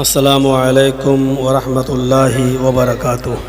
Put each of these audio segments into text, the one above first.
अस्सलामु अलैकुम वरहमतुल्लाहि वबरकातुह।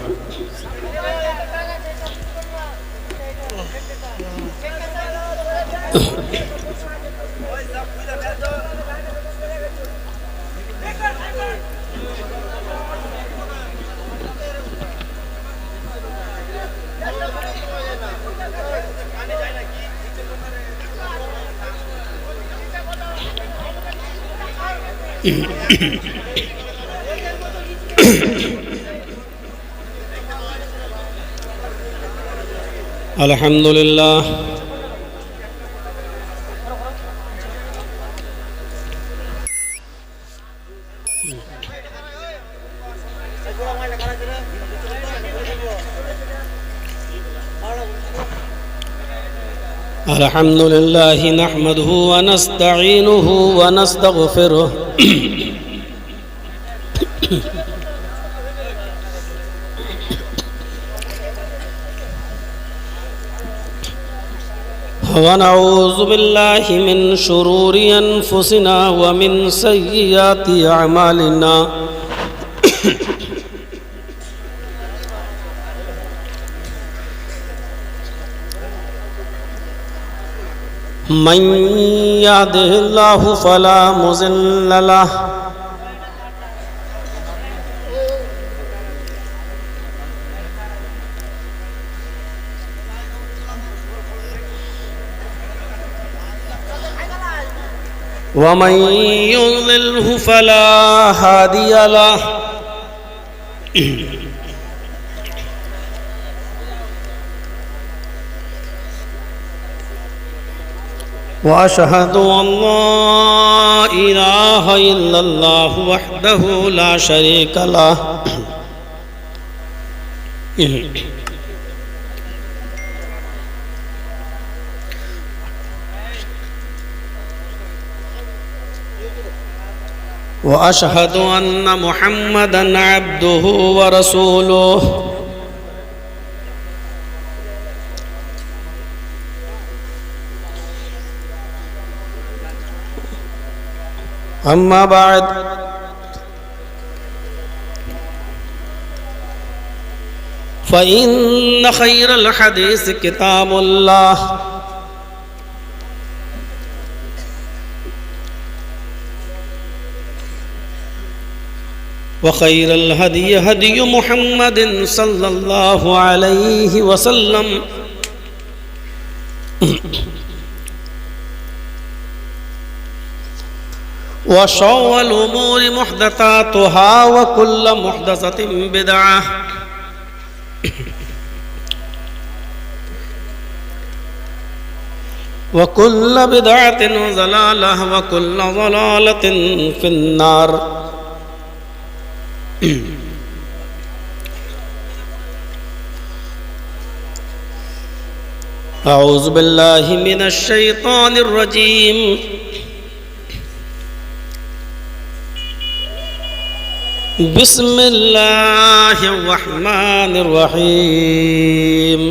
अल्हम्दुलिल्लाह अल्हम्दुलिल्लाहि नहमदुहु व नस्तईनुहु व नस्तगफिरुह व नऊज़ु बिल्लाहि मिन शुरूरि अनफुसिना व मिन सय्यिआति अअमालिना। मन यहदिहिल्लाहु फला मुज़िल्ल लहु व मन युज़्लिल्हु फला हादिय लहु। व अशहदु अल्ला इलाहा इल्लल्लाहु वहदहु ला शरीका लहु। व अशहदु अन्न मुहम्मदन अब्दुहु व रसूलुहु। अम्मा बाद फ़इन्न खैरल हदीस किताबुल्लाह व खैरल हदी हदी मुहम्मदिन सल्लल्लाहु अलैहि वसल्लम व शर्रुल उमूरि मुहदसातुहा व कुल्लु मुहदसतिन बिदअह व कुल्लु बिदअतिन ज़लालह व कुल्लु ज़लालतिन फिन्नार। अऊज़ु बिल्लाहि मिनश शैतानिर रजीम। बिस्मिल्लाहिर रहमानिर रहीम।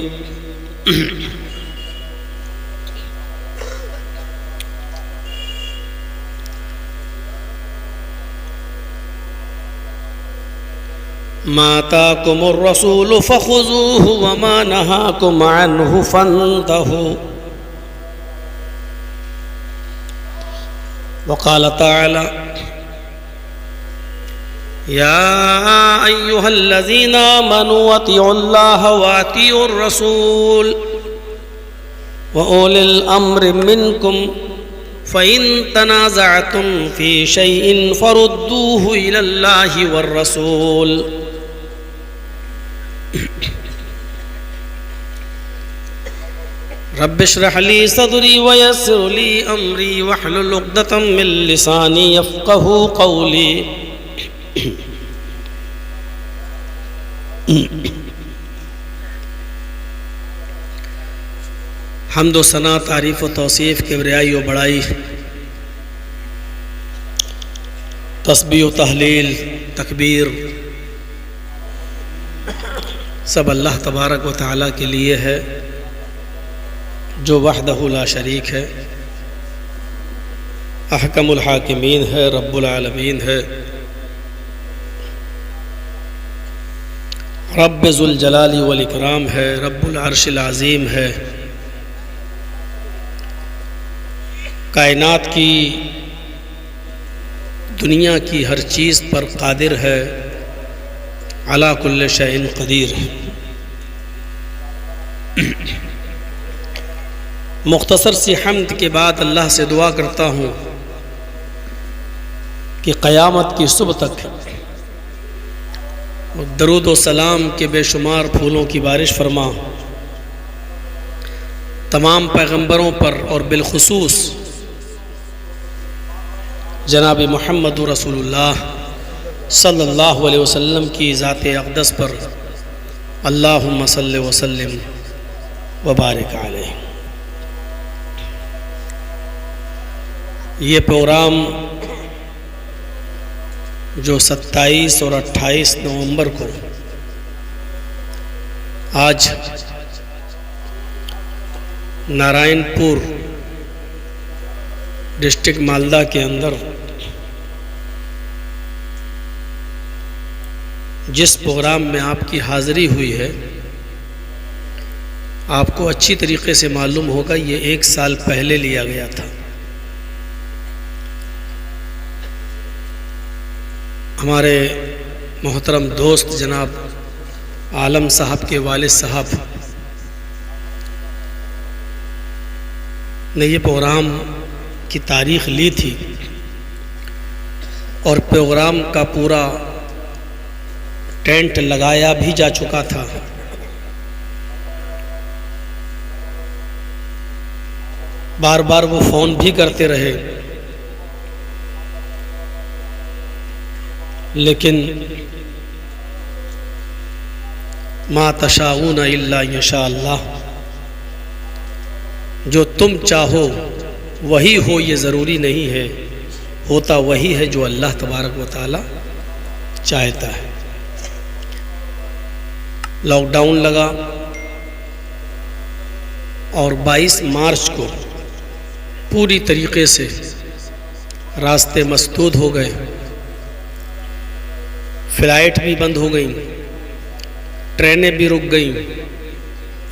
मा आताकुमुर रसूलु फखुज़ूहु व मा नहाकुम अन्हु फंतहू। व क़ाल तआला या अय्युहल्लज़ीना आमनू अतीउल्लाह व अतीउर रसूल व उलिल अम्रि मिनकुम फ़इन तनाज़अतुम फ़ी शैइन फ़रुद्दूहु इलल्लाहि वर रसूल। रब्बिश्रह ली सदरी व यस्सिर ली अमरी वहलुल उक़दतम मिन लिसानी यफ़क़हू क़ौली। हम्द व सना तारीफ़ व तौसीफ़ किबरियाई व बड़ाई तस्बीह व तहलील तकबीर सब अल्लाह तबारक व तआला के लिए है जो वहदहु ला शरीक है। अहकमुल हाकिमीन है, रब्बुल आलमीन है, रब्ब ज़ुल जलाली वल इकराम है, रब्बुल अर्शिल अज़ीम है। कायनात की, दुनिया की हर चीज़ पर कादिर है, अला कुल्ल शैइन क़दीर है। मुख्तसर सी हम्द के बाद अल्लाह से दुआ करता हूँ कि क़यामत की सुबह तक दरूद व सलाम के बेशुमार फूलों की बारिश फरमा, तमाम पैगंबरों पर और बिलखुसूस जनाब मुहम्मद रसूलुल्लाह सल्लल्लाहु अलैहि वसल्लम की ज़ात अक़दस पर अल्लाहुम्मा सल्लि व सल्लिम व बारिक अलैहि। ये प्रोग्राम जो 27 और 28 नवंबर को आज नारायणपुर डिस्ट्रिक्ट मालदा के अंदर जिस प्रोग्राम में आपकी हाज़िरी हुई है, आपको अच्छी तरीके से मालूम होगा ये 1 साल पहले लिया गया था। हमारे मोहतरम दोस्त जनाब आलम साहब के वालिद साहब ने ये प्रोग्राम की तारीख़ ली थी और प्रोग्राम का पूरा टेंट लगाया भी जा चुका था। बार बार वो फ़ोन भी करते रहे, लेकिन मा तशाऊन इल्ला यशा अल्लाह, जो तुम चाहो वही हो ये ज़रूरी नहीं है, होता वही है जो अल्लाह तबारक व तआला चाहता है। लॉकडाउन लगा और 22 मार्च को पूरी तरीके से रास्ते मसदूद हो गए, फ़्लाइट भी बंद हो गई, ट्रेनें भी रुक गईं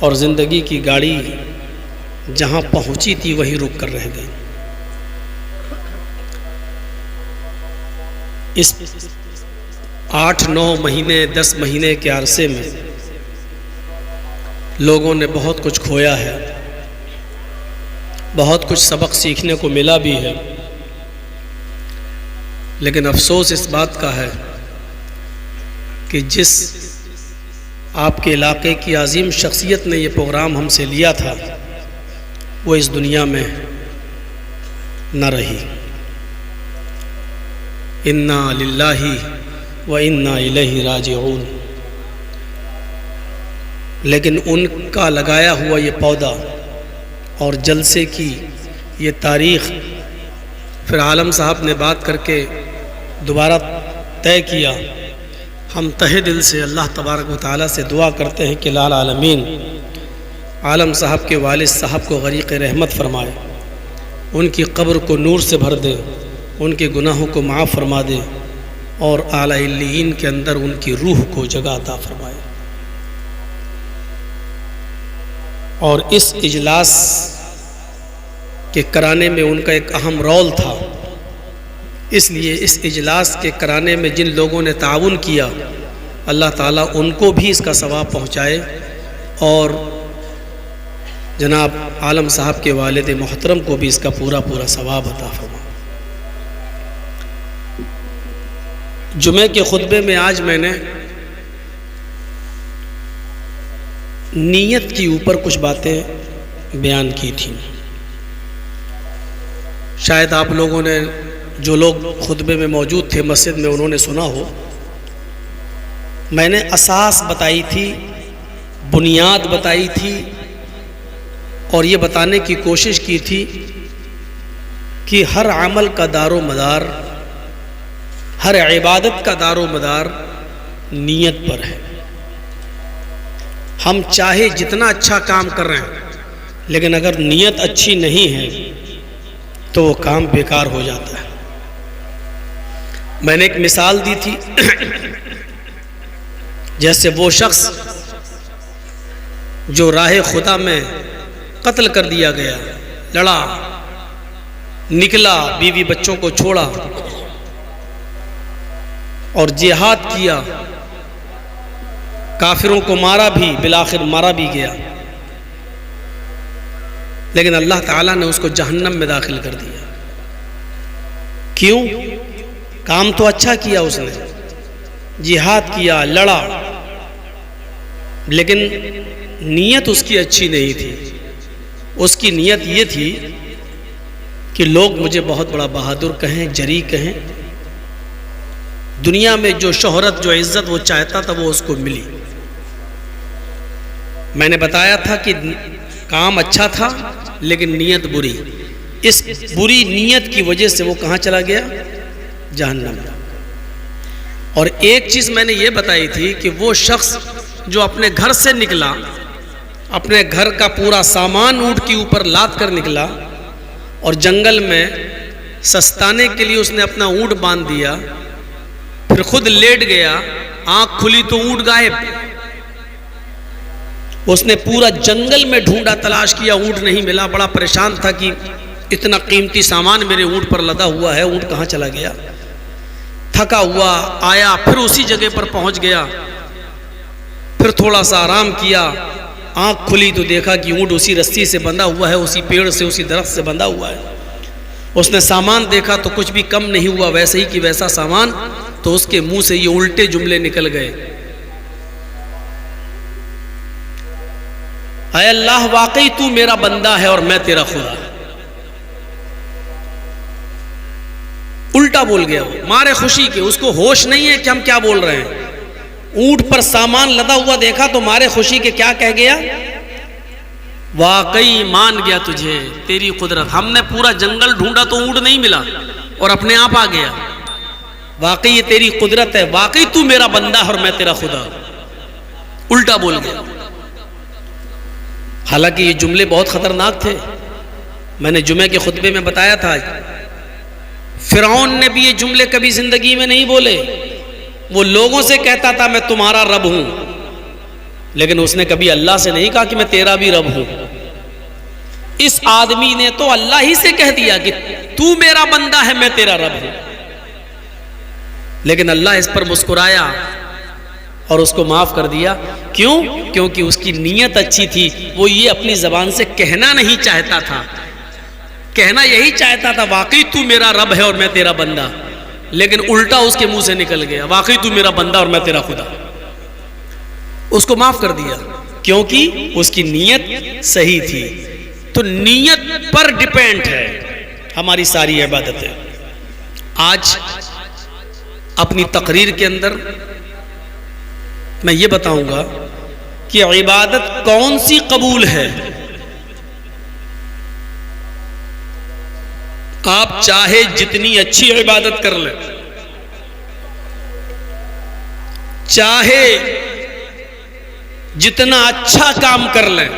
और ज़िंदगी की गाड़ी जहाँ पहुँची थी वहीं रुक कर रह गई। इस 8-9 महीने 10 महीने के अरसे में लोगों ने बहुत कुछ खोया है, बहुत कुछ सबक सीखने को मिला भी है, लेकिन अफसोस इस बात का है कि जिस आपके इलाके की अजीम शख्सियत ने ये प्रोग्राम हमसे लिया था वो इस दुनिया में न रही। इन्ना लिल्लाहि व इन्ना इलैहि राजिऊन। लेकिन उनका लगाया हुआ ये पौधा और जलसे की ये तारीख़ फिर आलम साहब ने बात करके दोबारा तय किया। हम तहे दिल से अल्लाह तबारक व तआला से दुआ करते हैं कि लाल आलमीन आलम साहब के वालिद साहब को गरीक़ रहमत फरमाए, उनकी कब्र को नूर से भर दे, उनके गुनाहों को माफ़ फरमा दे और आला इल्लीयीन के अंदर उनकी रूह को जगह अता फरमाए। और इस इजलास के कराने में उनका एक अहम रोल था, इसलिए इस इजलास के कराने में जिन लोगों ने ताउन किया अल्लाह ताला उनको भी इसका सवाब पहुँचाए और जनाब आलम साहब के वालिद मोहतरम को भी इसका पूरा पूरा सवाब अता फरमाए। जुमे के खुतबे में आज मैंने नीयत के ऊपर कुछ बातें बयान की थी। शायद आप लोगों ने, जो लोग खुतबे में मौजूद थे मस्जिद में, उन्होंने सुना हो। मैंने असास बताई थी, बुनियाद बताई थी और ये बताने की कोशिश की थी कि हर अमल का दारो मदार, हर इबादत का दारो मदार नीयत पर है। हम चाहे जितना अच्छा काम कर रहे हैं, लेकिन अगर नीयत अच्छी नहीं है, तो वो काम बेकार हो जाता है। मैंने एक मिसाल दी थी, जैसे वो शख्स जो राह खुदा में कत्ल कर दिया गया, लड़ा, निकला, बीवी बच्चों को छोड़ा और जिहाद किया, काफिरों को मारा भी, बिलाखिर मारा भी गया, लेकिन अल्लाह ताला ने उसको जहन्नम में दाखिल कर दिया। क्यों? काम तो अच्छा किया उसने, जिहाद किया, लड़ा, लेकिन नीयत उसकी अच्छी नहीं थी। उसकी नीयत ये थी कि लोग मुझे बहुत बड़ा बहादुर कहें, जरी कहें। दुनिया में जो शोहरत, जो इज्जत वो चाहता था वो उसको मिली। मैंने बताया था कि काम अच्छा था लेकिन नीयत बुरी। इस बुरी नीयत की वजह से वो कहाँ चला गया? जहन्नम। और एक चीज़ मैंने ये बताई थी कि वो शख्स जो अपने घर से निकला, अपने घर का पूरा सामान ऊँट के ऊपर लाद कर निकला और जंगल में सस्ताने के लिए उसने अपना ऊँट बांध दिया, फिर खुद लेट गया, आंख खुली तो ऊँट गायब। उसने पूरा जंगल में ढूंढा, तलाश किया, ऊँट नहीं मिला। बड़ा परेशान था कि इतना कीमती सामान मेरे ऊँट पर लदा हुआ है, ऊँट कहाँ चला गया। थका हुआ आया, फिर उसी जगह पर पहुंच गया, फिर थोड़ा सा आराम किया, आंख खुली तो देखा कि ऊँट उसी रस्सी से बंधा हुआ है, उसी पेड़ से, उसी दरख्त से बंधा हुआ है। उसने सामान देखा तो कुछ भी कम नहीं हुआ, वैसे ही कि वैसा सामान। तो उसके मुंह से ये उल्टे जुमले निकल गए, ऐ अल्लाह, वाकई तू मेरा बंदा है और मैं तेरा खुदा। उल्टा बोल गया वो, मारे खुशी के। उसको होश नहीं है कि हम क्या बोल रहे हैं। ऊंट पर सामान लदा हुआ देखा तो मारे खुशी के क्या कह गया? वाकई मान गया तुझे, तेरी कुदरत। हमने पूरा जंगल ढूंढा तो ऊंट नहीं मिला और अपने आप आ गया। वाकई ये तेरी कुदरत है, वाकई तू मेरा बंदा है और मैं तेरा खुदा। उल्टा बोल गया। हालांकि ये जुमले बहुत खतरनाक थे। मैंने जुमे के खुतबे में बताया था, फिरौन ने भी ये जुमले कभी जिंदगी में नहीं बोले। वो लोगों से कहता था मैं तुम्हारा रब हूं, लेकिन उसने कभी अल्लाह से नहीं कहा कि मैं तेरा भी रब हूं। इस आदमी ने तो अल्लाह ही से कह दिया कि तू मेरा बंदा है, मैं तेरा रब हूं। लेकिन अल्लाह इस पर मुस्कुराया और उसको माफ कर दिया। क्यों? क्योंकि उसकी नीयत अच्छी थी। वो ये अपनी जबान से कहना नहीं चाहता था, कहना यही चाहता था वाकई तू मेरा रब है और मैं तेरा बंदा, लेकिन उल्टा उसके मुंह से निकल गया वाकई तू मेरा बंदा और मैं तेरा खुदा। उसको माफ कर दिया क्योंकि उसकी नीयत सही थी। तो नीयत पर डिपेंड है हमारी सारी इबादतें। आज अपनी तकरीर के अंदर मैं ये बताऊंगा कि इबादत कौन सी कबूल है। आप चाहे जितनी अच्छी इबादत कर लें, चाहे जितना अच्छा काम कर लें,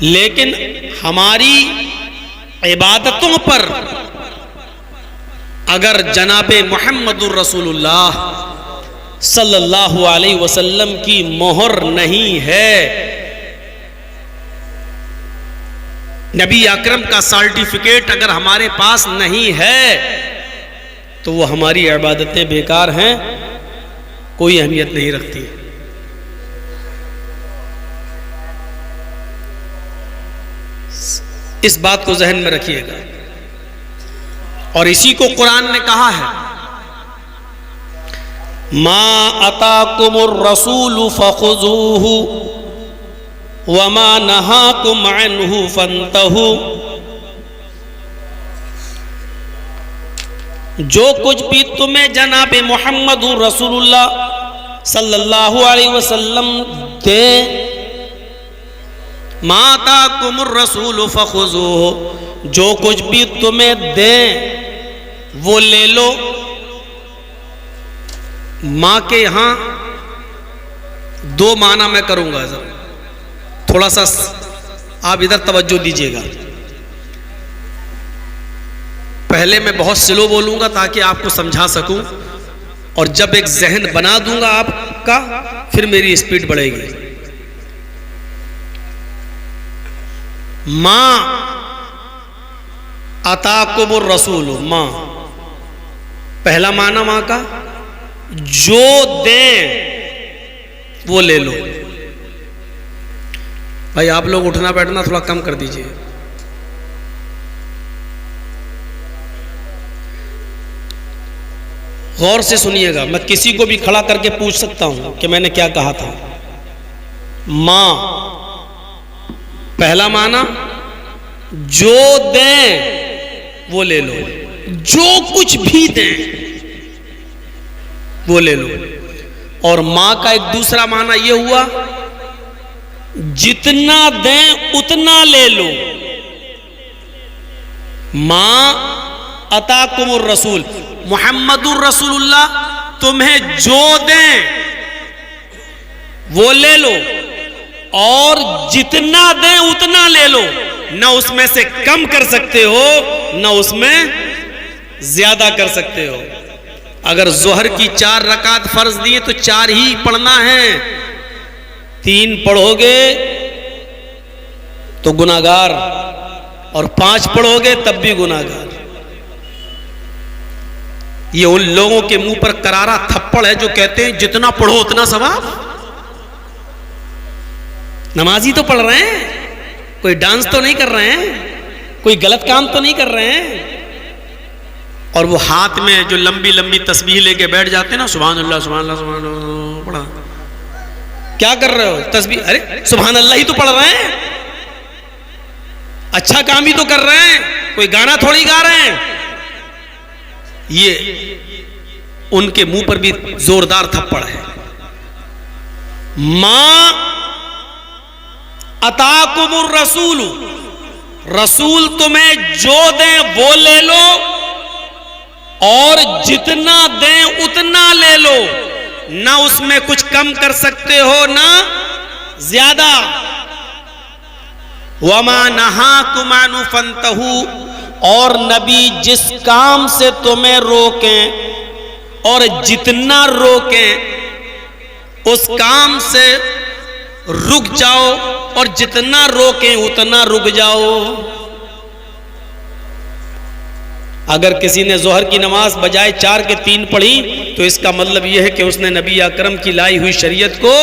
लेकिन हमारी इबादतों पर अगर जनाबे मुहम्मदुर रसूलुल्लाह सल्लल्लाहु अलैहि वसल्लम की मोहर नहीं है, नबी अकरम का सर्टिफिकेट अगर हमारे पास नहीं है, तो वो हमारी इबादतें बेकार हैं, कोई अहमियत नहीं रखती। इस बात को जहन में रखिएगा। और इसी को कुरान ने कहा है, मा अताकुमुर रसूलु फखुजूहु वमा नहाकुम अन्हु फंतहु। जो कुछ भी तुम्हें जनाबे मुहम्मदुर रसूलुल्लाह सल्लल्लाहु अलैहि वसल्लम दे, मा अताकुमुर रसूलु फखुजूहु, जो कुछ भी तुम्हें दे वो ले लो। माँ के यहां दो माना मैं करूंगा, थोड़ा सा आप इधर तवज्जो दीजिएगा। पहले मैं बहुत स्लो बोलूंगा ताकि आपको समझा सकूं, और जब एक जहन बना दूंगा आपका, फिर मेरी स्पीड बढ़ेगी। मां अताकुमुर रसूल, मां पहला माना मां का, जो दें वो ले लो। भाई आप लोग उठना बैठना थोड़ा कम कर दीजिए। गौर से सुनिएगा, मैं किसी को भी खड़ा करके पूछ सकता हूं कि मैंने क्या कहा था। मां पहला माना, जो दें वो ले लो, जो कुछ भी दें वो ले लो। और मां का एक दूसरा माना यह हुआ, जितना दें उतना ले लो। मां अताकुमुर रसूल, मुहम्मदुर रसूलुल्लाह तुम्हें जो दें वो ले लो, और जितना दें उतना ले लो, न उसमें से कम कर सकते हो न उसमें ज्यादा कर सकते हो। अगर जोहर की 4 रकात फर्ज दिए तो 4 ही पढ़ना है, 3 पढ़ोगे तो गुनाहगार, और 5 पढ़ोगे तब भी गुनाहगार। ये उन लोगों के मुंह पर करारा थप्पड़ है जो कहते हैं जितना पढ़ो उतना सवाब। नमाजी तो पढ़ रहे हैं, कोई डांस तो नहीं कर रहे हैं, कोई गलत काम तो नहीं कर रहे हैं, और वो हाथ में जो लंबी लंबी तस्बीह लेके बैठ जाते हैं ना, सुभान अल्लाह सुभान अल्लाह सुभान अल्लाह पढ़ा। क्या कर रहे हो? तस्बीह, अरे सुभान अल्लाह ही तो पढ़ रहे हैं, अच्छा काम ही तो कर रहे हैं, कोई गाना थोड़ी गा रहे हैं। ये उनके मुंह पर भी जोरदार थप्पड़ है। मां अताकुमुर रसूल, रसूल तुम्हें जो दे वो ले लो, और जितना दें उतना ले लो, ना उसमें कुछ कम कर सकते हो ना ज्यादा। वमा नहाकुम अनु फंतहू, और नबी जिस काम से तुम्हें रोकें और जितना रोकें उस काम से रुक जाओ, और जितना रोकें उतना रुक जाओ। अगर किसी ने जोहर की नमाज बजाय 4 के 3 पढ़ी तो इसका मतलब यह है कि उसने नबी अकरम की लाई हुई शरीयत को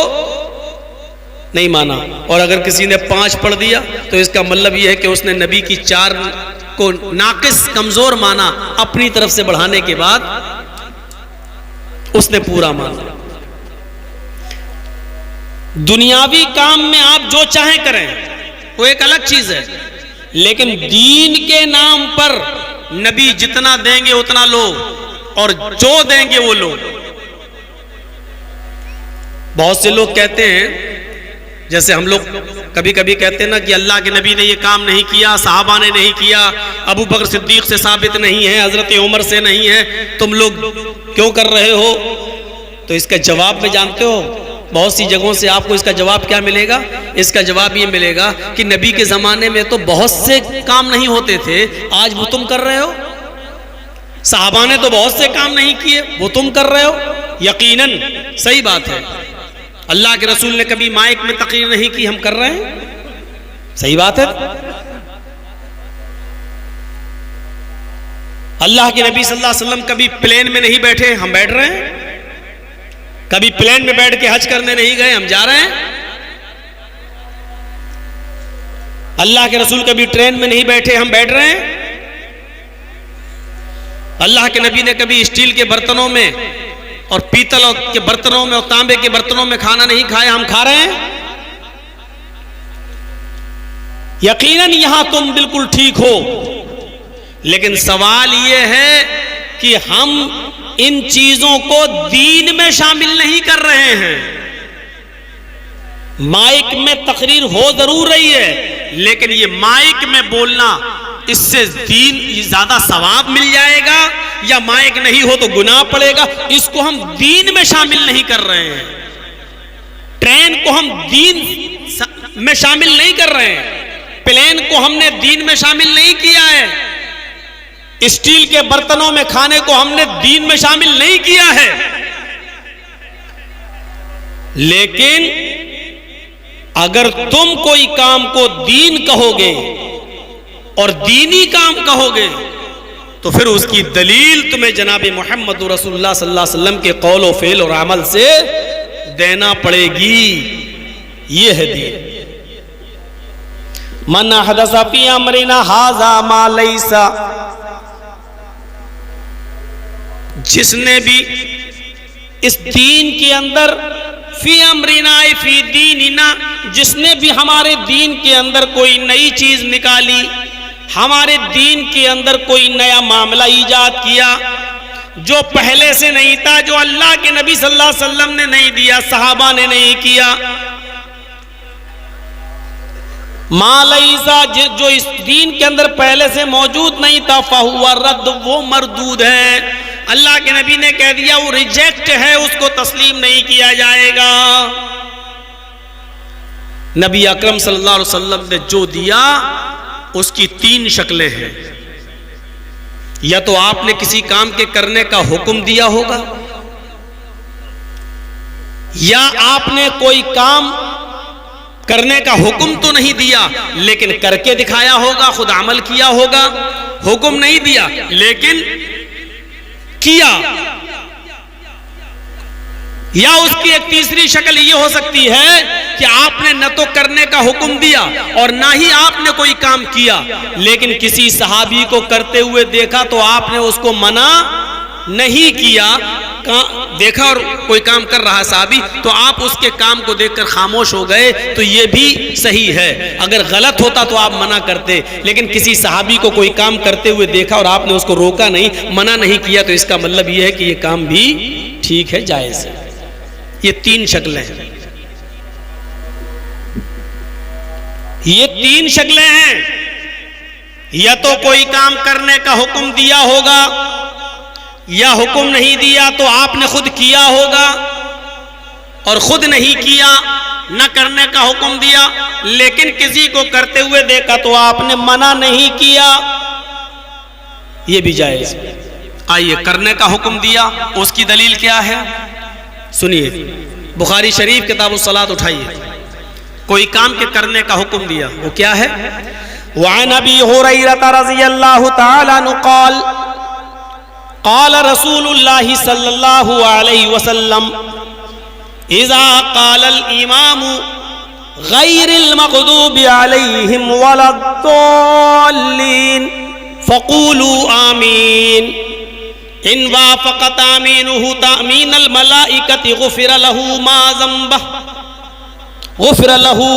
नहीं माना, और अगर किसी ने 5 पढ़ दिया तो इसका मतलब यह है कि उसने नबी की 4 को नाकिस कमजोर माना, अपनी तरफ से बढ़ाने के बाद उसने पूरा माना। दुनियावी काम में आप जो चाहें करें वो एक अलग चीज है, लेकिन दीन के नाम पर नबी जितना देंगे उतना लो, और जो देंगे वो लो। बहुत से लोग कहते हैं, जैसे हम लोग कभी कभी कहते हैं ना कि अल्लाह के नबी ने ये काम नहीं किया, सहाबा ने नहीं किया, अबू बकर सिद्दीक से साबित नहीं है, हजरत उमर से नहीं है, तुम लोग क्यों कर रहे हो? तो इसका जवाब में जानते हो, बहुत सी जगहों से आपको इसका जवाब क्या मिलेगा? इसका जवाब ये मिलेगा कि नबी के जमाने में तो बहुत से काम नहीं होते थे, आज वो तुम कर रहे हो। सहाबा ने तो बहुत से काम नहीं किए, वो तुम कर रहे हो। यकीनन सही बात है, अल्लाह के रसूल ने कभी माइक में तकरीर नहीं की, हम कर रहे हैं, सही बात है। अल्लाह के नबी सल्लल्लाहु अलैहि वसल्लम कभी प्लेन में नहीं बैठे, हम बैठ रहे हैं। कभी प्लेन में बैठ के हज करने नहीं गए, हम जा रहे हैं। अल्लाह के रसूल कभी ट्रेन में नहीं बैठे, हम बैठ रहे हैं। अल्लाह के नबी ने कभी स्टील के बर्तनों में और पीतल के बर्तनों में और तांबे के बर्तनों में खाना नहीं खाया, हम खा रहे हैं। यकीनन यहां तुम बिल्कुल ठीक हो, लेकिन सवाल यह है कि हम इन चीजों को दीन में शामिल नहीं कर रहे हैं। माइक में तकरीर हो जरूर रही है, लेकिन ये माइक में बोलना, इससे दीन ज्यादा सवाब मिल जाएगा या माइक नहीं हो तो गुनाह पड़ेगा, इसको हम दीन में शामिल नहीं कर रहे हैं। ट्रेन को हम दीन में शामिल नहीं कर रहे हैं, प्लेन को हमने दीन में शामिल नहीं किया है, स्टील के बर्तनों में खाने को हमने दीन में शामिल नहीं किया है। लेकिन अगर तुम कोई काम को दीन कहोगे और दीनी काम कहोगे तो फिर उसकी दलील तुम्हें जनाब मोहम्मद रसूलुल्लाह सल्लल्लाहु अलैहि वसल्लम के कौल और फेल और अमल से देना पड़ेगी। यह है दीन। मन हदसा फी अमरिना हाजा मा लैसा, जिसने भी इस दीन के अंदर फी अमरिना फी दीनिना, जिसने भी हमारे दीन के अंदर कोई नई चीज निकाली, हमारे दीन के अंदर कोई नया मामला ईजाद किया जो पहले से नहीं था, जो अल्लाह के नबी सल्लल्लाहु अलैहि वसल्लम ने नहीं दिया, सहाबा ने नहीं किया, मालईसा जो इस दीन के अंदर पहले से मौजूद नहीं था, फहुवा रद्द, वो मरदूद है। अल्लाह के नबी ने कह दिया वो रिजेक्ट है, उसको तस्लीम नहीं किया जाएगा। नबी अकरम सल्लल्लाहु अलैहि वसल्लम ने जो दिया उसकी तीन शक्लें हैं। या तो आपने किसी काम के करने का हुक्म दिया होगा, या आपने कोई काम करने का हुक्म तो नहीं दिया लेकिन करके दिखाया होगा, खुद अमल किया होगा, हुक्म नहीं दिया लेकिन किया। या उसकी एक तीसरी शक्ल ये हो सकती है कि आपने न तो करने का हुक्म दिया और ना ही आपने कोई काम किया, लेकिन किसी सहाबी को करते हुए देखा तो आपने उसको मना नहीं किया, देखा और कोई काम कर रहा है साहबी तो आप उसके काम को देखकर खामोश हो गए, तो ये भी सही है। अगर गलत होता तो आप मना करते, लेकिन किसी सहाबी को कोई काम करते हुए देखा और आपने उसको रोका नहीं, मना नहीं किया, तो इसका मतलब ये है कि ये काम भी ठीक है, जायज है। ये तीन शक्लें हैं, ये तीन शक्लें हैं। या तो कोई काम करने का हुक्म दिया होगा, या हुक्म नहीं दिया तो आपने खुद किया होगा, और खुद नहीं किया, न करने का हुक्म दिया लेकिन किसी को करते हुए देखा तो आपने मना नहीं किया, यह भी जायज। आइए, करने का हुक्म दिया उसकी दलील क्या है, सुनिए। बुखारी शरीफ किताबुस सलात उठाइए। कोई काम के करने का हुक्म दिया, वो क्या है? वअन अबी हुरैरा रज़ियल्लाहु तआला अन्हु क़ाल क़ाल रसूलुल्लाहि सल्लल्लाहु अलैहि वसल्लम इज़ा क़ालल इमामु गैरिल मग़दूबि अलैहिम वलद्दॉल्लीन फ़क़ूलू आमीन इन वाफ़क़त आमीनुहु तामीनल मलाइकति गुफ़िर लहू मा ज़ंबह गुफ़िर लहू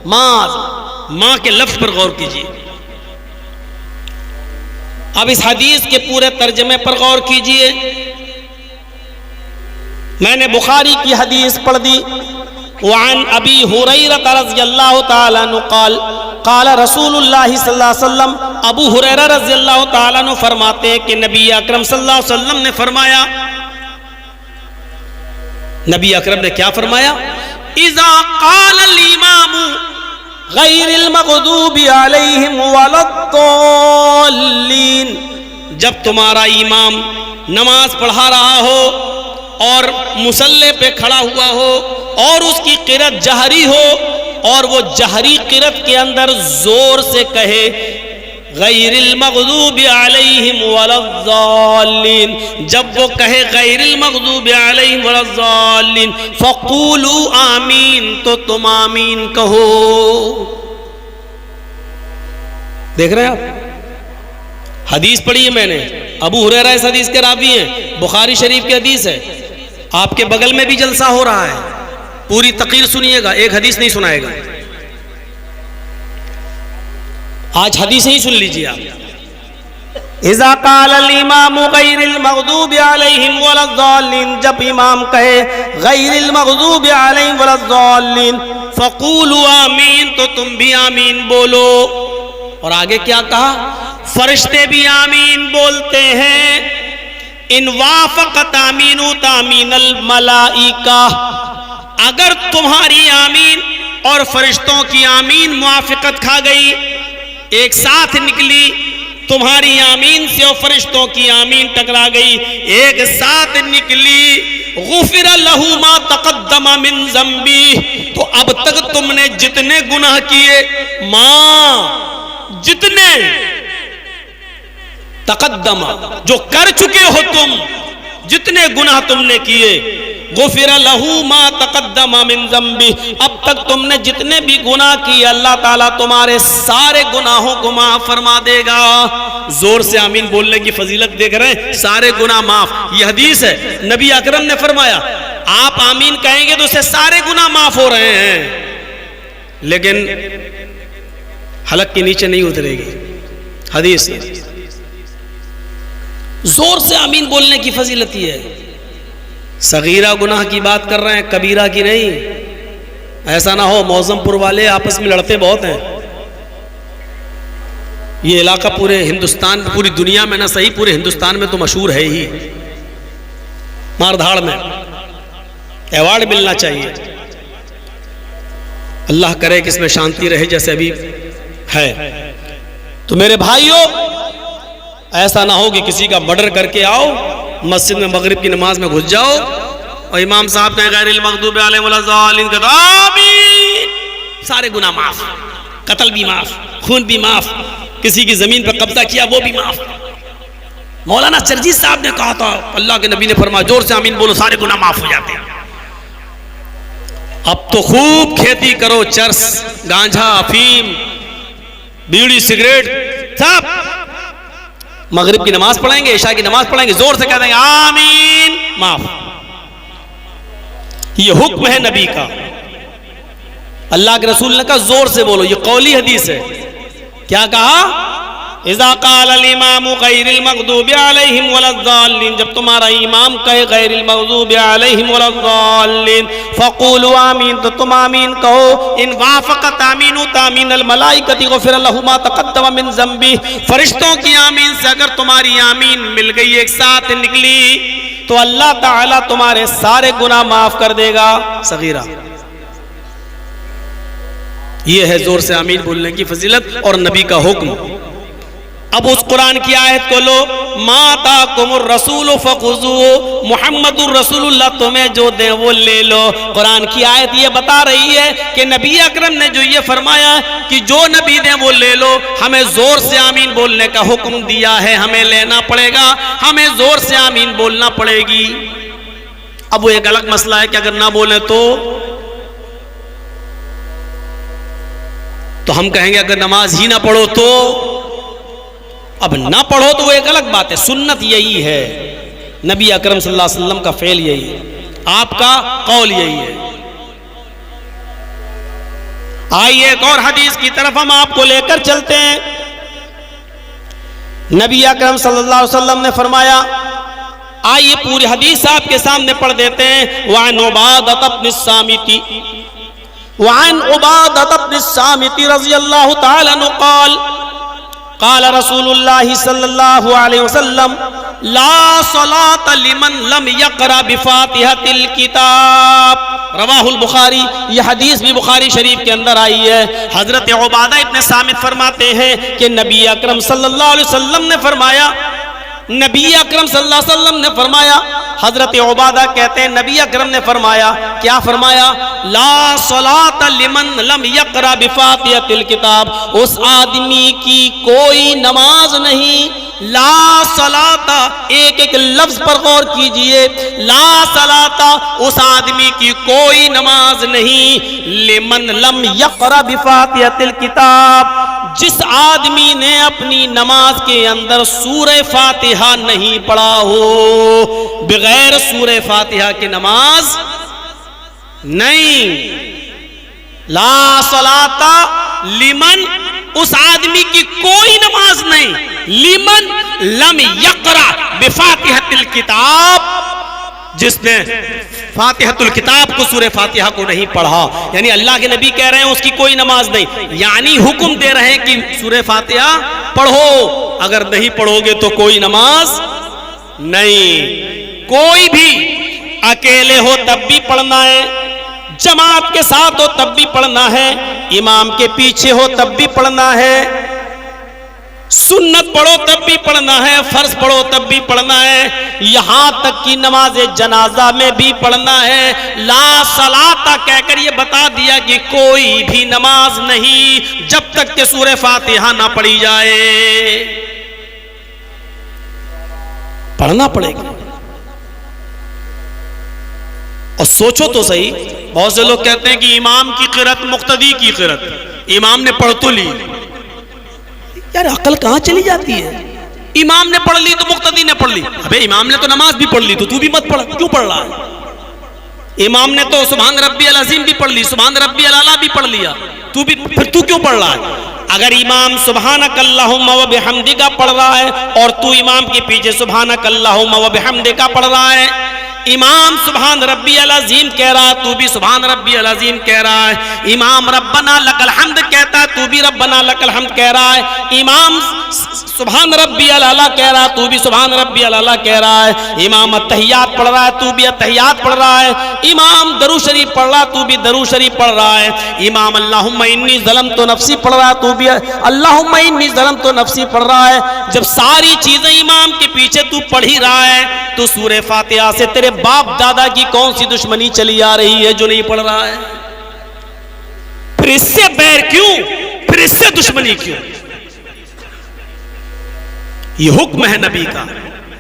मा। माँ के लफ्ज़ पर गौर कीजिए। अब इस हदीस के पूरे तर्जमे पर गौर कीजिए। मैंने बुखारी की हदीस पढ़ दी। वअन अबी हुरैरा रज़ियल्लाहु तआला अन्हु क़ाल क़ाल रसूलुल्लाहि सल्लल्लाहु अलैहि वसल्लम, अबू हुरैरा रज़ियल्लाहु तआला अन्हु फरमाते हैं कि नबी अकरम सल्लल्लाहु अलैहि वसल्लम ने फरमाया, नबी अकरम ने क्या फरमाया? इज़ा क़ालल इमामु गैरिल मग़दूबि अलैहिम वलद्दॉल्लीन, जब तुम्हारा इमाम नमाज पढ़ा रहा हो और मुसल्ले पे खड़ा हुआ हो और उसकी क़िरत जहरी हो और वो जहरी क़िरत के अंदर जोर से कहे गैरिल मग़दूबि अलैहिम वलद्दॉल्लीन, जब वो कहे गैरिल मग़दूबि अलैहिम वलद्दॉल्लीन फ़क़ूलू आमीन, तो तुम आमीन कहो। देख रहे हैं आप, हदीस पढ़ी है मैंने। अबू हुरैरा इस हदीस के रावी हैं, बुखारी शरीफ की हदीस है। आपके बगल में भी जलसा हो रहा है, पूरी तक़रीर सुनिएगा, एक हदीस नहीं सुनाएगा। आज हदीस ही सुन लीजिए आप। इज़ा क़ालल इमामु गैरिल मग़दूबि अलैहिम वलद्दॉल्लीन, जब इमाम कहे गैरिल मग़दूबि अलैहिम वलद्दॉल्लीन फ़क़ूलू आमीन, तो तुम भी आमीन बोलो। और आगे क्या कहा? फरिश्ते भी आमीन बोलते हैं। इन वाफ़क़त आमीनु तामीनल मलाइका, अगर तुम्हारी आमीन और फरिश्तों की आमीन मुआफिकत खा गई, एक साथ निकली, तुम्हारी आमीन से और फरिश्तों की आमीन टकरा गई, एक साथ निकली। गुफिर लहू मा तक़द्दम मिन ज़म्बी, तो अब तक तुमने जितने गुनाह किए, जितने तक़द्दम जो कर चुके हो तुम, जितने गुनाह तुमने किए, गुफिर लहू मा तक़द्दम मिन ज़म्बी, अब तक तुमने जितने भी गुनाह किए अल्लाह ताला तुम्हारे सारे गुनाहों को माफ फरमा देगा। जोर से आमीन बोलने की फजीलत देख रहे हैं, सारे गुनाह माफ। यह हदीस है, नबी अकरम ने फरमाया आप आमीन कहेंगे तो उससे सारे गुनाह माफ हो रहे हैं, लेकिन हलक के नीचे नहीं उतरेगी। हदीस जोर से आमीन बोलने की फजीलत ही है। सगीरा गुनाह की बात कर रहे हैं, कबीरा की नहीं। ऐसा ना हो मौजमपुर वाले आपस में लड़ते बहुत हैं। ये इलाका पूरे हिंदुस्तान, पूरी दुनिया में ना सही, पूरे हिंदुस्तान में तो मशहूर है ही, मारधाड़ में अवार्ड मिलना चाहिए। अल्लाह करे कि इसमें शांति रहे जैसे अभी है। तो मेरे भाइयों, ऐसा ना हो कि किसी का मर्डर करके आओ, मस्जिद में मगरिब की नमाज में घुस जाओ और इमाम साहब कहें गैरिल मग़दूबि अलैहिम वलज़ालिन, आमीन, सारे गुनाह माफ, कत्ल भी माफ, खून भी माफ, किसी की जमीन पर कब्जा किया वो भी माफ। मौलाना चरजी साहब ने कहा था, अल्लाह के नबी ने फरमाया जोर से आमीन बोलो, सारे गुनाह माफ हो जाते हैं। अब तो खूब खेती करो, चरस, गांजा, अफीम, बीड़ी, सिगरेट, सब मगरिब की नमाज पढ़ेंगे, इशा की नमाज पढ़ेंगे, जोर से कह देंगे आमीन, माफ। ये हुक्म है नबी का, अल्लाह के रसूल ने कहा जोर से बोलो, ये कौली हदीस है। क्या कहा? इज़ा क़ाल अल इमामु गैरिल मग़दूबि अलैहिम वलज़्ज़ालिन, जब तुम्हारा इमाम कहे गैरिल मग़दूबि अलैहिम वलज़्ज़ालिन फ़क़ूलू आमीन, तो तुम आमीन कहो। इन वाफ़क़त आमीनु तामीनल मलाइकति गुफ़िर लहू मा तक़द्दम मिन ज़म्बी, फरिश्तों की आमीन से अगर तुम्हारी आमीन मिल गई, एक साथ निकली, तो अल्लाह ताला तुम्हारे सारे गुनाह माफ कर देगा। सगीरा ये है जोर से आमीन बोलने की फजीलत और नबी का हुक्म। अब उस कुरान की आयत को लो, माता कुमुर रसूल फखुजू, मुहम्मदुर रसूलुल्लाह तुम्हें जो दे वो ले लो। कुरान की आयत ये बता रही है कि नबी अकरम ने जो ये फरमाया कि जो नबी दे वो ले लो, हमें जोर से आमीन बोलने का हुक्म दिया है, हमें लेना पड़ेगा, हमें जोर से आमीन बोलना पड़ेगी। अब वो एक अलग मसला है कि अगर ना बोले तो हम कहेंगे अगर नमाज ही ना पढ़ो तो, अब ना पढ़ो तो वो एक अलग बात है। सुन्नत यही है, नबी अकरम सल्लल्लाहु अलैहि वसल्लम का फेल यही है, आपका कौल यही है। आइए एक और हदीस की तरफ हम आपको लेकर चलते हैं। नबी अकरम सल्लल्लाहु अलैहि वसल्लम ने फरमाया, आइए पूरी हदीस आपके सामने पढ़ देते हैं। वान उबादत इब्न सामिती, वान उबादत इब्न सामिती रज़ियल्लाहु तआला अन्हु क़ाल क़ाल रसूलुल्लाह सल्लल्लाहु अलैहि वसल्लम ला सलात लिमन लम यक़रा बिफ़ातिहतिल किताब। रवाहुल बुखारी, यह हदीस भी बुखारी शरीफ के अंदर आई है। हजरत उबादा इब्न सामित फरमाते हैं कि नबी अकरम सल्लल्लाहु अलैहि वसल्लम ने फरमाया, नबी अकरम सल्लल्लाहु अलैहि वसल्लम ने फरमाया, हजरत उबादा कहते हैं नबी अकरम ने फरमाया, क्या फरमाया? ला सलात लिमन लम यक़रा बिफ़ातिहतिल किताब, उस आदमी की कोई नमाज नहीं। ला सलाता, एक एक लफ्ज पर गौर कीजिए, ला सलाता, उस आदमी की कोई नमाज नहीं। लिमन लम यक़रा बिफ़ातिहतिल किताब, जिस आदमी ने अपनी नमाज के अंदर सूरह फातिहा नहीं पढ़ा हो, बगैर सूरह फातिहा की नमाज नहीं। ला सलाता लिमन, उस आदमी की कोई नमाज नहीं। लिमन लम यक़रा बिफ़ातिहतिल किताब, जिसने फातिहतुल किताब को, सूरह फातिहा को नहीं पढ़ा, यानी अल्लाह के नबी कह रहे हैं उसकी कोई नमाज नहीं, यानी हुक्म दे रहे हैं कि सूरह फातिहा पढ़ो, अगर नहीं पढ़ोगे तो कोई नमाज नहीं। कोई भी अकेले हो तब भी पढ़ना है, जमात के साथ हो तब भी पढ़ना है, इमाम के पीछे हो तब भी पढ़ना है, सुन्नत पढ़ो तब भी पढ़ना है, फर्ज पढ़ो तब भी पढ़ना है, यहां तक कि नमाज जनाजा में भी पढ़ना है। ला सलाता कहकर ये बता दिया कि कोई भी नमाज नहीं जब तक कि सूरह फातिहा ना पढ़ी जाए। पढ़ना पड़ेगा। और सोचो तो सही, बहुत से लोग कहते हैं कि इमाम की क़िरात मुक्तदी की क़िरात, इमाम ने पढ़ तो ली। यार अकल कहां चली जाती है? इमाम ने पढ़ ली तो मुक्तदी ने पढ़ ली। अबे इमाम ने तो नमाज भी पढ़ ली, तो तू भी मत पढ़, क्यों पढ़ रहा है? इमाम ने तो सुभान रब्बी अल अज़ीम भी पढ़ ली, सुभान रब्बी अल आला भी पढ़ लिया, तू भी, फिर तू क्यों पढ़ रहा है? अगर इमाम सुभानक अल्लाहुम्मा व बिहम्दिका पढ़ रहा है और तू इमाम के पीछे सुभानक अल्लाहुम्मा व बिहम्दिका पढ़ रहा है, इमाम सुभान रब्बी अल अज़ीम कह रहा है, तू भी सुभान रब्बी अल अज़ीम कह रहा है, इमाम रब्बना लकल हम्द कहता है, तू भी रब्बना लकल हम्द कह रहा है, इमाम सुभान रब्बी अल आला कह रहा है, तू भी सुभान रब्बी अल आला कह रहा है, इमाम अत्तहियात पढ़ रहा है, तू भी अत्तहियात पढ़ रहा है, इमाम दरूद शरीफ पढ़ रहा है, तू भी दरूद शरीफ पढ़ रहा है, इमाम अल्लाहुम्मा इन्नी ज़लमतु नफ्सी पढ़ रहा है, तू भी अल्लाहुम्मा इन्नी ज़लमतु नफ्सी पढ़ रहा है। जब सारी चीजें इमाम के पीछे तू पढ़ ही रहा है, तो सूरह फातिहा से तेरे बाप दादा की कौन सी दुश्मनी चली आ रही है जो नहीं पढ़ रहा है? फिर इससे बैर क्यों, फिर इससे दुश्मनी क्यों? ये हुक्म है नबी का,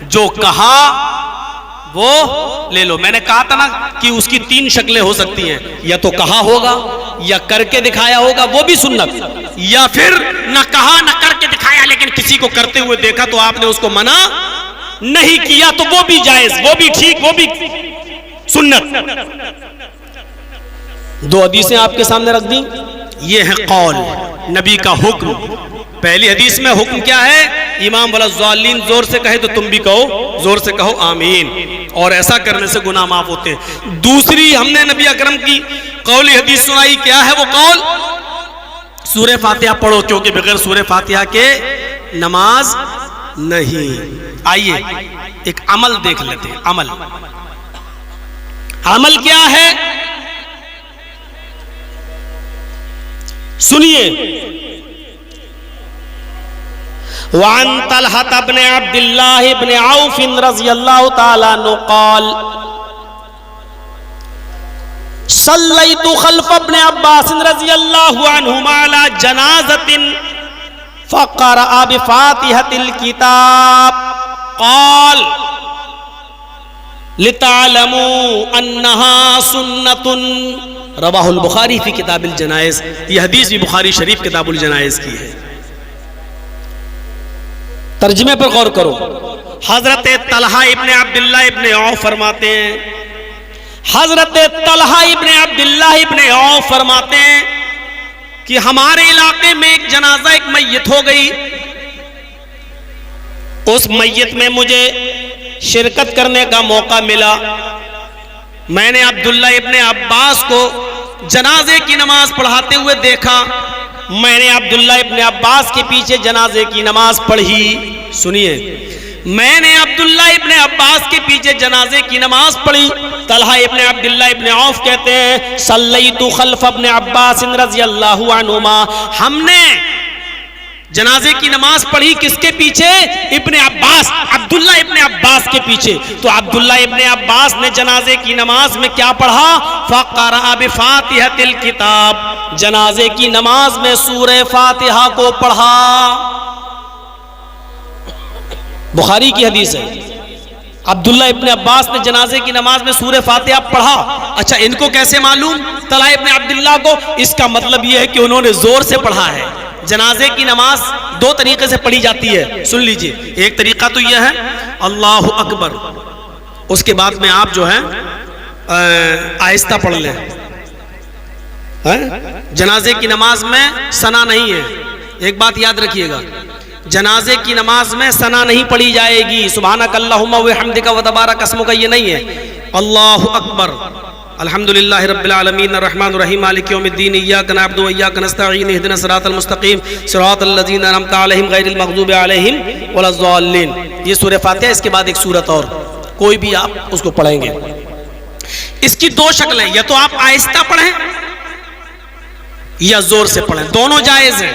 जो कहा वो ले लो। मैंने कहा था ना कि उसकी तीन शक्लें हो सकती हैं, या तो कहा होगा, या करके दिखाया होगा, वो भी सुन्नत, या फिर न कहा न करके दिखाया लेकिन किसी को करते हुए देखा तो आपने उसको मना नहीं किया, तो वो भी जायज, वो भी ठीक, वो भी सुन्नत। दो हदीसें आपके सामने रख दी। ये है कौल, नबी का हुक्म। पहली हदीस में हुक्म क्या है? इमाम वाला ज़ालिन जोर से कहे तो तुम भी कहो, जोर से कहो आमीन, और ऐसा करने से गुनाह माफ होते हैं। दूसरी हमने नबी अकरम की कौली हदीस सुनाई, क्या है वो कौल? सूरह फातिहा पढ़ो, क्योंकि बगैर सूरह फातिहा के नमाज नहीं। आइए एक अमल देख लेते हैं। अमल, अमल क्या है सुनिए। वान तलहत इब्न अब्दुल्लाह इब्न औफ रज़ियल्लाहु ताला अन्हु क़ाल सल्लैतु खल्फ इब्न अब्बास रज़ियल्लाहु अन्हुमा अला जनाज़तिन फ़क़रअ बिफ़ातिहतिल किताब क़ाल लितालमू अन्नहा सुन्नतुन। रवाहुल बुखारी फी किताबिल जनाइज़। ये हदीस भी बुखारी शरीफ किताबुल जनाइज़ की है। तर्जुमे पर गौर करो। हजरत तलहा इब्ने अब्दुल्लाह इब्ने औफ फरमाते हैं, हजरत तलहा इब्ने अब्दुल्लाह इब्ने औफ फरमाते हैं कि हमारे इलाके में एक जनाजा, एक मैयत हो गई। उस मैयत में मुझे शिरकत करने का मौका मिला। मैंने अब्दुल्ला इब्ने अब्बास को जनाजे की नमाज पढ़ाते हुए देखा। मैंने अब्दुल्ला इब्ने अब्बास के पीछे जनाजे की नमाज पढ़ी। सुनिए, मैंने अब्दुल्ला इब्ने अब्बास के पीछे जनाजे की नमाज पढ़ी। तलहा इब्ने अब्दुल्ला इब्ने औफ कहते हैं सल्लैतु खल्फ इब्ने अब्बास रज़ियल्लाहु अन्हुमा, हमने जनाजे की नमाज पढ़ी किसके पीछे? इब्ने अब्बास, अब्दुल्ला इब्ने अब्बास के पीछे। तो अब्दुल्ला इब्ने अब्बास ने जनाजे की नमाज में क्या पढ़ा? फ़क़रअ बिफ़ातिहतिल किताब, जनाजे की नमाज में सूरह फातिहा को पढ़ा। बुखारी की हदीस है। अब्दुल्ला इब्ने अब्बास ने जनाजे की नमाज में सूरह फातिहा पढ़ा। अच्छा, इनको कैसे मालूम तलहा इब्ने अब्दुल्ला को? इसका मतलब यह है कि उन्होंने जोर से पढ़ा है। जनाजे की नमाज दो तरीके से पढ़ी जाती है, सुन लीजिए। एक तरीका तो यह है अल्लाहु अकबर, उसके बाद में आप जो है आहिस्ता पढ़ लें। जनाजे की नमाज में सना नहीं है, एक बात याद रखिएगा, जनाजे की नमाज में सना नहीं पढ़ी जाएगी। सुभानक अल्लाहुम्मा व बिहम्दिका व तबारक अस्मुका, ये नहीं है। अल्लाहु अकबर, अल्हम्दुलिल्लाहि रब्बिल आलमीन अर्रहमानिर रहीम मालिकि यौमिद्दीन इय्याका नअबुदु व इय्याका नस्तईन इहदिनस सिरातल मुस्तकीम सिरातल लज़ीना अनअमता अलैहिम गैरिल मग़ज़ूबि अलैहिम वलज़्ज़ालिन। ये सूरह फातिहा। इसके बाद एक सूरत और, कोई भी आप उसको पढ़ेंगे। इसकी दो शक्लें, या तो आप आहिस्ता पढ़ें या जोर से पढ़ें, दोनों जायज है,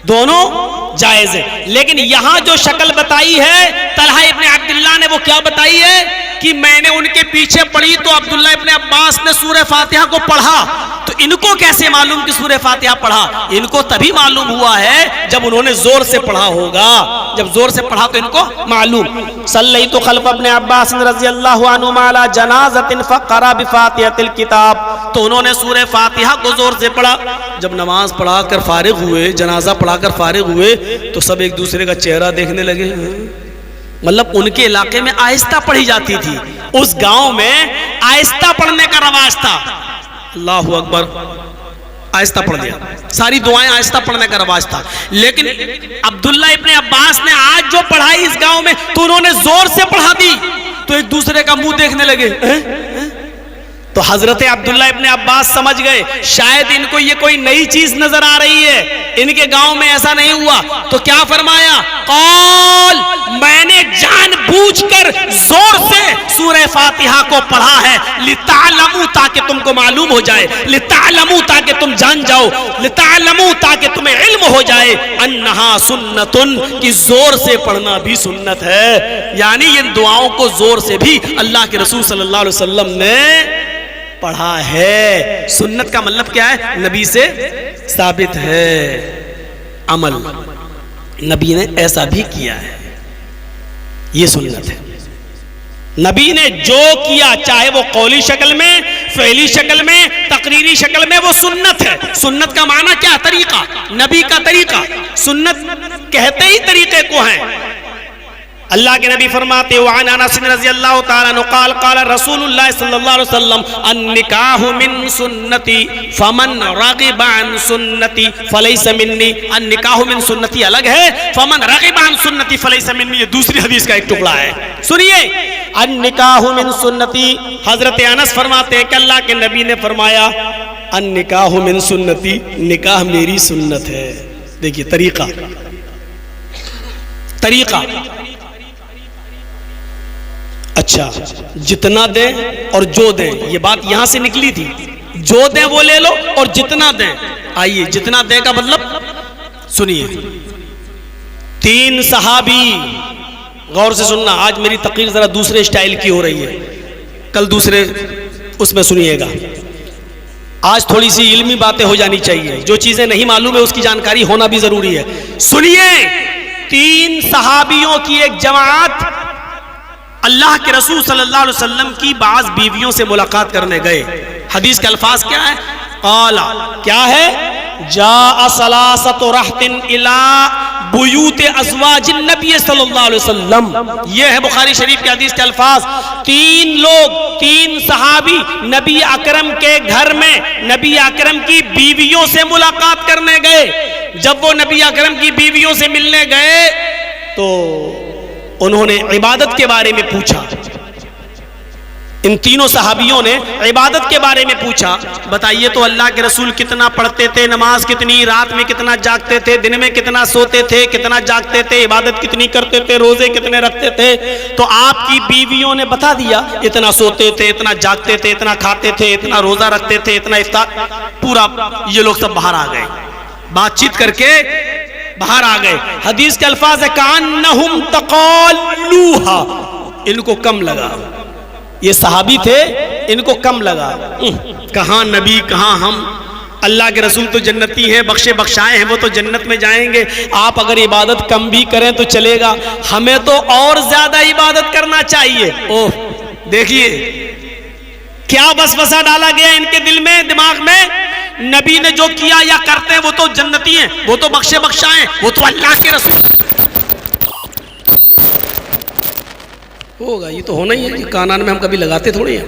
दोनों जायज है। लेकिन यहां जो शक्ल बताई है तलहा इब्ने अब्दुल्लाह ने, वो क्या बताई है कि मैंने उनके पीछे पढ़ी तो अब्दुल्लाह इब्ने अब्बास ने सूरह फातिहा को पढ़ा। तो इनको कैसे मालूम कि सूरह फातिहा पढ़ा? इनको तभी मालूम हुआ है जब उन्होंने जोर से पढ़ा होगा, जब जोर से पढ़ा तो इनको मालूम। सल्लैतु खल्फ इब्ने अब्बास रज़ियल्लाहु अन्हुमा अला जनाज़तिन फ़क़रा बिफ़ातिहतिल किताब, तो उन्होंने सूरह फातिहा को जोर से पढ़ा। जब नमाज पढ़ा कर फारिग हुए, जनाजा पढ़ाकर फारिग हुए, तो सब एक दूसरे का चेहरा देखने लगे। मतलब उनके इलाके में आहिस्ता पढ़ी जाती थी, उस गांव में आहिस्ता पढ़ने का रवाज था। अल्लाहु अकबर, आहिस्ता पढ़ दिया, सारी दुआएं आहिस्ता पढ़ने का रवाज था। लेकिन अब्दुल्लाह इब्ने अब्बास ने आज जो पढ़ाई इस गांव में, तो उन्होंने जोर से पढ़ा दी, तो एक दूसरे का मुंह देखने लगे। तो हजरत अब्दुल्लाह इब्ने अब्बास समझ गए शायद इनको ये कोई नई चीज नजर आ रही है, इनके गांव में ऐसा नहीं हुआ। तो क्या फरमाया? कौल, मैंने जानबूझकर जोर से सूरह फातिहा को पढ़ा है, लितालमू, ताकि तुमको मालूम हो जाए, लितालमू, ताकि तुम जान जाओ, लितालमू, ताकि तुम्हें इल्म हो जाए, अन्नहा सुन्नतुन, कि जोर से पढ़ना भी सुन्नत है। यानी इन दुआओं को जोर से भी अल्लाह के रसूल सल्लल्लाहु अलैहि वसल्लम ने पढ़ा है। सुन्नत का मतलब क्या है? नबी से साबित है, अमल नबी ने ऐसा भी किया है, ये सुन्नत है। नबी ने जो किया, चाहे वो कौली शक्ल में, फ़ेली शक्ल में, तकरीरी शक्ल में, वो सुन्नत है। सुन्नत का माना क्या? तरीका, नबी का तरीका। सुन्नत कहते ही तरीके को है। अल्लाह के नबी फरमाते वान अनस रज़ियल्लाहु ताला अन्हु क़ाल क़ाल रसूलुल्लाह सल्लल्लाहु अलैहि वसल्लम अन्निकाहु मिन सुन्नती फमन रग़िबा अन सुन्नती फलैसा मिन्नी। अन्निकाहु मिन सुन्नती अलग है, फमन रग़िबा अन सुन्नती फलैसा मिन्नी ये दूसरी हदीस का एक टुकड़ा है। सुनिए, अन्निकाहु मिन सुन्नती, हजरत अनस फरमाते हैं कि अल्लाह के नबी ने फरमाया अन्निकाहु मिन सुन्नती, निकाह मेरी सुन्नत है। देखिए तरीका, तरीका। अच्छा, जितना दें और जो दें, ये बात यहां से निकली थी। जो दें वो ले लो और जितना दें। आइए, जितना दें का मतलब सुनिए। 3 सहाबी, गौर से सुनना, आज मेरी तकरीर जरा दूसरे स्टाइल की हो रही है, कल दूसरे उसमें सुनिएगा। आज थोड़ी सी इल्मी बातें हो जानी चाहिए, जो चीजें नहीं मालूम है उसकी जानकारी होना भी जरूरी है। सुनिए, 3 सहाबियों की एक जमात अल्लाह के रसूल सल्लल्लाहु अलैहि वसल्लम की बाज बीवियों से मुलाकात करने गए। हदीस के अल्फाज क्या है? क़ाला, क्या है? जा सलासतु रहतिन इला बुयूत अज़वाजिन नबी सल्लल्लाहु अलैहि वसल्लम। ये है बुखारी शरीफ के हदीस के अल्फाज। 3 लोग, 3 सहाबी नबी अकरम के घर में नबी अकरम की बीवियों से मुलाकात करने गए। जब वो नबी अकरम की बीवियों से मिलने गए तो उन्होंने इबादत के बारे में पूछा। इन तीनों सहाबियों ने इबादत के बारे में पूछा। बताइए तो अल्लाह के रसूल कितना पढ़ते थे, नमाज कितनी, रात में कितना जागते थे, दिन में कितना सोते थे, कितना जागते थे, इबादत कितनी करते थे, रोजे कितने रखते थे। तो आपकी बीवियों ने बता दिया, इतना सोते थे, इतना जागते थे, इतना खाते थे, इतना रोजा रखते थे, इतना इफ्तार, पूरा। ये लोग सब बाहर आ गए, बातचीत करके बाहर आ गए। हदीस के अल्फाज है कान्नहुम तक़ालूहा, इनको कम लगा। ये सहाबी थे, इनको कम लगा। कहां नबी, कहां हम, अल्लाह के रसूल तो जन्नती हैं, बख्शे बख्शाए हैं, वो तो जन्नत में जाएंगे। आप अगर इबादत कम भी करें तो चलेगा, हमें तो और ज्यादा इबादत करना चाहिए। ओह, देखिए क्या वसवसा डाला गया इनके दिल में, दिमाग में। नबी ने जो किया या करते हैं वो तो जन्नती हैं, वो तो बख्शे बख्शाए, वो तो अल्लाह के रसूल। होगा, ये तो होना ही है। कानान में हम कभी लगाते थोड़ी हैं।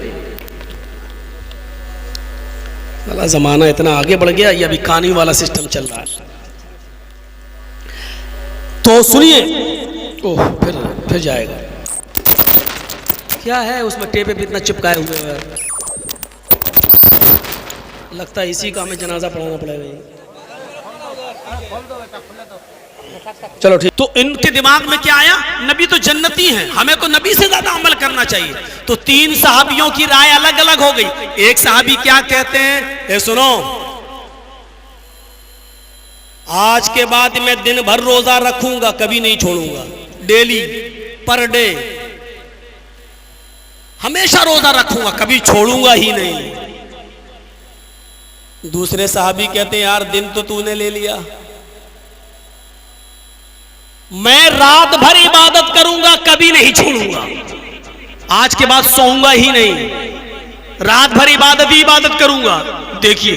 साला जमाना इतना आगे बढ़ गया, ये अभी कानी वाला सिस्टम चल रहा है। तो सुनिए, ओह फिर जाएगा। क्या है उसमें टेप पे इतना चिपकाए हुए हैं? लगता है इसी का हमें जनाजा पढ़ाना पड़ेगा। चलो ठीक। तो इनके दिमाग में क्या आया, नबी तो जन्नती हैं, हमें तो नबी से ज्यादा अमल करना चाहिए। तो तीन सहाबियों की राय अलग अलग हो गई। एक सहाबी क्या कहते हैं, ए सुनो, आज के बाद मैं दिन भर रोजा रखूंगा, कभी नहीं छोड़ूंगा, डेली पर डे हमेशा रोजा रखूंगा, कभी छोड़ूंगा ही नहीं। दूसरे साहबी कहते हैं, यार दिन तो तूने ले लिया, मैं रात भर इबादत करूंगा, कभी नहीं छोड़ूंगा, आज के बाद सोऊंगा ही नहीं, रात भर इबादत ही इबादत करूंगा। देखिए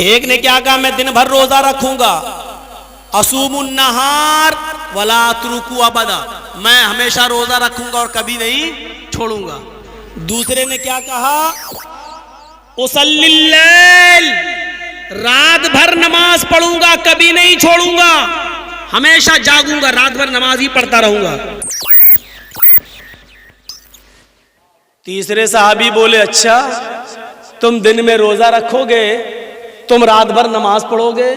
एक ने क्या कहा, मैं दिन भर रोजा रखूंगा, असूमुन नहार वला अतरुकु अबदा, मैं हमेशा रोजा रखूंगा और कभी नहीं छोड़ूंगा। दूसरे ने क्या कहा, उसल्लिल लैल, रात भर नमाज पढ़ूंगा, कभी नहीं छोड़ूंगा, हमेशा जागूंगा, रात भर नमाज ही पढ़ता रहूंगा। तीसरे साहबी बोले, अच्छा तुम दिन में रोजा रखोगे, तुम रात भर नमाज पढ़ोगे,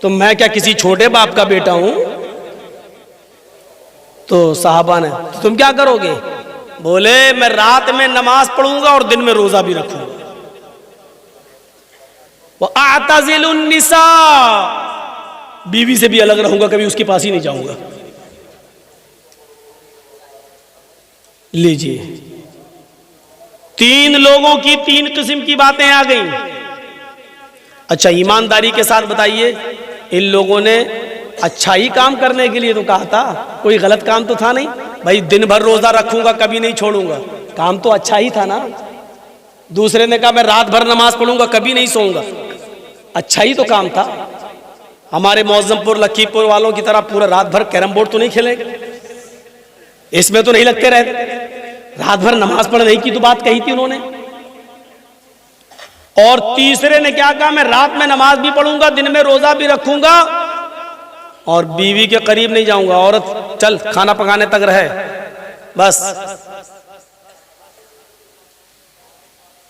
तो मैं क्या किसी छोटे बाप का बेटा हूं? तो साहबा ने, तो तुम क्या करोगे? बोले, मैं रात में नमाज पढ़ूंगा और दिन में रोजा भी रखूंगा। वो आताजिलुन निसा, बीवी से भी अलग रहूंगा, कभी उसके पास ही नहीं जाऊंगा। लीजिए, तीन लोगों की तीन किस्म की बातें आ गई। अच्छा ईमानदारी के साथ बताइए, इन लोगों ने अच्छा ही काम करने के लिए तो कहा था, कोई गलत काम तो था नहीं। भाई दिन भर रोजा रखूंगा, कभी नहीं छोड़ूंगा, काम तो अच्छा ही था ना। दूसरे ने कहा मैं रात भर नमाज पढ़ूंगा, कभी नहीं सोऊंगा, अच्छा ही तो काम था। हमारे मौजमपुर लखीमपुर वालों की तरह पूरा रात भर कैरम बोर्ड तो नहीं खेलेंगे, इसमें तो नहीं लगते रहते, रात भर नमाज पढ़ने की तो बात कही थी उन्होंने। और तीसरे ने क्या कहा, मैं रात में नमाज भी पढ़ूंगा, दिन में रोजा भी रखूंगा और बीवी के करीब नहीं जाऊंगा, औरत चल खाना पकाने तक रहे बस।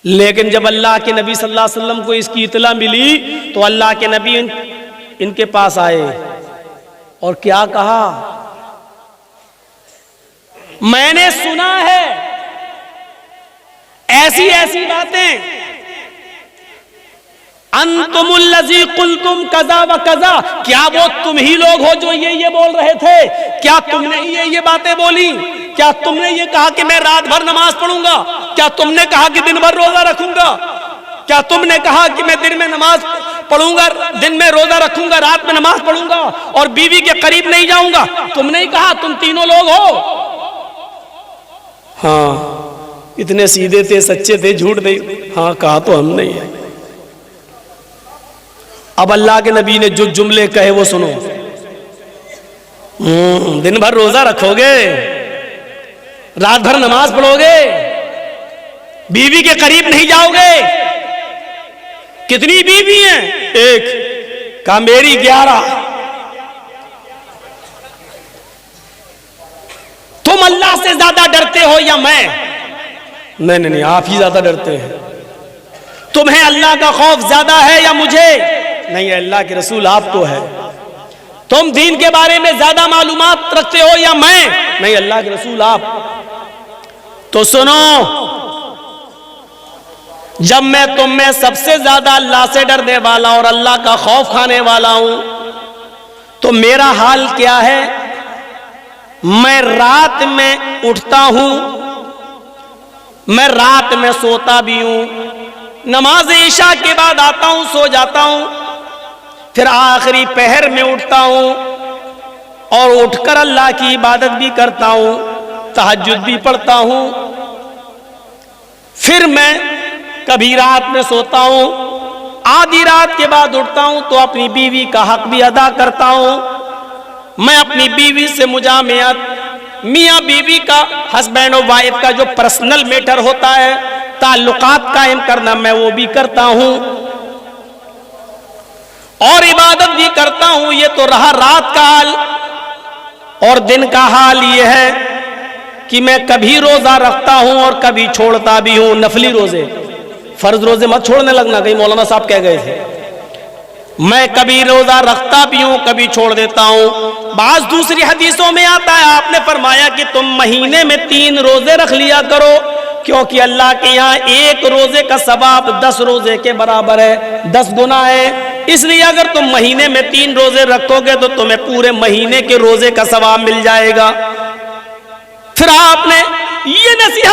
लेकिन जब अल्लाह के नबी सल्लल्लाहु अलैहि वसल्लम को इसकी इतला मिली तो अल्लाह के नबी इनके पास आए और क्या कहा, मैंने सुना है ऐसी ऐसी बातें, अंतुमुल्लज़ी कुल्तुम कज़ा व कज़ा, क्या वो तुम ही लोग हो जो ये बोल रहे थे? क्या तुमने ये बातें बोली? क्या तुमने ये कहा कि मैं रात भर नमाज पढ़ूंगा? क्या तुमने कहा कि दिन भर रोजा रखूंगा? क्या तुमने कहा कि मैं दिन में नमाज पढ़ूंगा, दिन में रोजा रखूंगा, रात में नमाज पढ़ूंगा और बीवी के करीब नहीं जाऊंगा? तुमने ही कहा, तुम तीनों लोग हो। हाँ, इतने सीधे थे, सच्चे थे, झूठ नहीं। हाँ कहा तो हम नहीं है। अब अल्लाह के नबी ने जो जुमले कहे वो सुनो। दिन भर रोजा रखोगे, रात भर नमाज पढ़ोगे, बीवी के करीब नहीं जाओगे। कितनी बीवी हैं? एक। कहा मेरी 11। तुम अल्लाह से ज्यादा डरते हो या मैं? नहीं, आप ही ज्यादा डरते हैं। तुम्हें अल्लाह का खौफ ज्यादा है या मुझे? नहीं, अल्लाह के रसूल आपको है। तुम दीन के बारे में ज्यादा मालूमात रखते हो या मैं? नहीं, अल्लाह के रसूल आप। तो सुनो, जब मैं तुम में सबसे ज्यादा अल्लाह से डरने वाला और अल्लाह का खौफ खाने वाला हूं, तो मेरा हाल क्या है? मैं रात में उठता हूं, मैं रात में सोता भी हूं, नमाज इशा के बाद आता हूं, सो जाता हूं, फिर आखिरी पहर में उठता हूं और उठकर अल्लाह की इबादत भी करता हूं, तहज्जुद भी पढ़ता हूं, फिर मैं कभी रात में सोता हूं, आधी रात के बाद उठता हूं तो अपनी बीवी का हक भी अदा करता हूं। मैं अपनी बीवी से मुजामियत, मियाँ बीवी का, हस्बैंड और वाइफ का जो पर्सनल मैटर होता है, ताल्लुकात कायम करना, मैं वो भी करता हूं और इबादत भी करता हूं। ये तो रहा रात का हाल। और दिन का हाल ये है कि मैं कभी रोजा रखता हूं और कभी छोड़ता भी हूं। नफली रोजे, फर्ज रोजे मत छोड़ने लगना, कहीं मौलाना साहब कह गए थे। मैं कभी रोजा रखता भी हूं, कभी छोड़ देता हूं। बाज दूसरी हदीसों में आता है, आपने फरमाया कि तुम महीने में 3 रोजे रख लिया करो, क्योंकि अल्लाह के यहाँ 1 रोजे का सवाब 10 रोजे के बराबर है, 10 गुना है। इसलिए अगर तुम महीने में 3 रोजे रखोगे तो तुम्हें पूरे महीने के रोजे का सवाब मिल जाएगा। फिर आपने ये नसीहत